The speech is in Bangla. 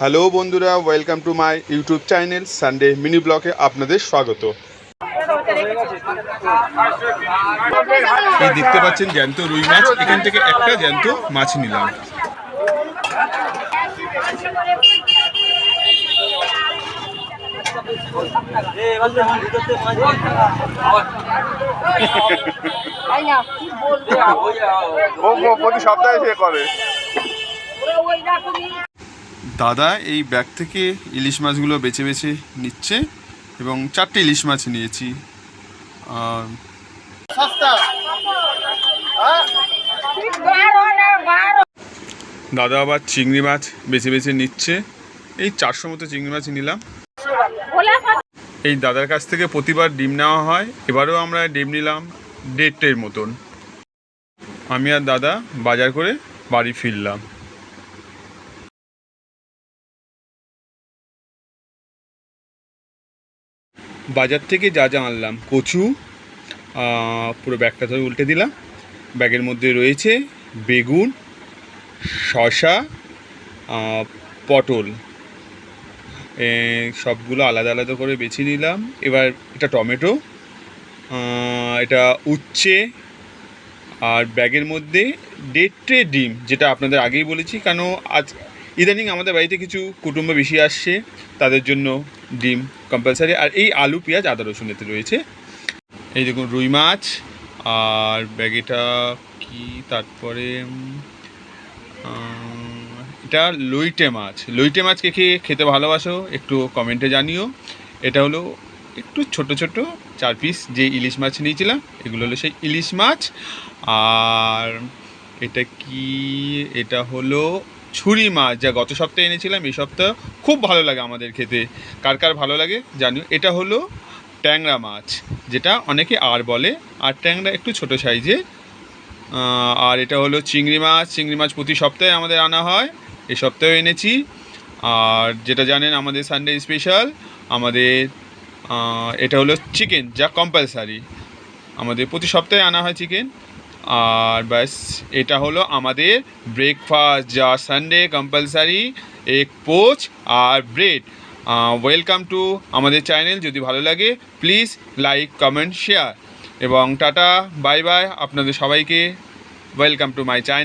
হ্যালো বন্ধুরা, welcome to my YouTube channel Sunday mini ব্লগে আপনাদের স্বাগত। এই দেখতে পাচ্ছেন জ্যান্ত রুই মাছ, এখান থেকে একটা জ্যান্ত মাছ নিলাম। প্রতি সপ্তাহে সে করে। দাদা এই ব্যাগ থেকে ইলিশ মাছগুলো বেছে বেছে নিচ্ছে এবং 4টে ইলিশ মাছ নিয়েছি। দাদা আবার চিংড়ি মাছ বেছে বেছে নিচ্ছে। এই 400 মতো চিংড়ি মাছ নিলাম। এই দাদার কাছ থেকে প্রতিবার ডিম নেওয়া হয়, এবারেও আমরা ডিম নিলাম 1.5 মতন। আমি আর দাদা বাজার করে বাড়ি ফিরলাম। বাজার থেকে যা যা আনলাম, কচু, পুরো ব্যাগটা ধরে উল্টে দিলাম। ব্যাগের মধ্যে রয়েছে বেগুন, শসা, পটল, সবগুলো আলাদা আলাদা করে বেছে নিলাম। এবার এটা টমেটো, এটা উচ্ছে, আর ব্যাগের মধ্যে 1.5 ট্রে ডিম, যেটা আপনাদের আগেই বলেছি, কেন আজ ইদানিং আমাদের বাড়িতে কিছু কুটুম্ব বেশি আসছে, তাদের জন্য ডিম কম্পালসারি। আর এই আলু, পেঁয়াজ, আদা, রসুন এতে রয়েছে। এই দেখুন রুই মাছ, আর ব্যাগেটা কি, তারপরে এটা লইটে মাছ। লইটে মাছ কে খেতে ভালোবাসো একটু কমেন্টে জানিও। এটা হলো একটু ছোট ছোট 4 পিস যে ইলিশ মাছ নিয়েছিলাম, এগুলো হলো সেই ইলিশ মাছ। আর এটা কি, এটা হলো ছুরি মাছ, যা গত সপ্তাহে এনেছিলাম। এই সপ্তাহ খুব ভালো লাগে আমাদের খেতে, কার কার ভালো লাগে জানিও। এটা হলো ট্যাংরা মাছ, যেটা অনেকে আর বলে, আর ট্যাংরা একটু ছোট সাইজের। আর এটা হলো চিংড়ি মাছ। চিংড়ি মাছ প্রতি সপ্তাহে আমাদের আনা হয়, এই সপ্তাহেও এনেছি। আর যেটা জানেন আমাদের সানডে স্পেশাল, আমাদের এটা হলো চিকেন, যা কম্পালসারি, আমাদের প্রতি সপ্তাহে আনা হয় চিকেন। আর ব্যাস, এটা হলো আমাদের ব্রেকফাস্ট, যা সানডে কম্পালসারি, এগ পোচ আর ব্রেড। ওয়েলকাম টু আমাদের চ্যানেল। যদি ভালো লাগে প্লিজ লাইক, কমেন্ট, শেয়ার এবং টাটা, বাই বাই আপনাদের সবাইকে। Welcome to my channel.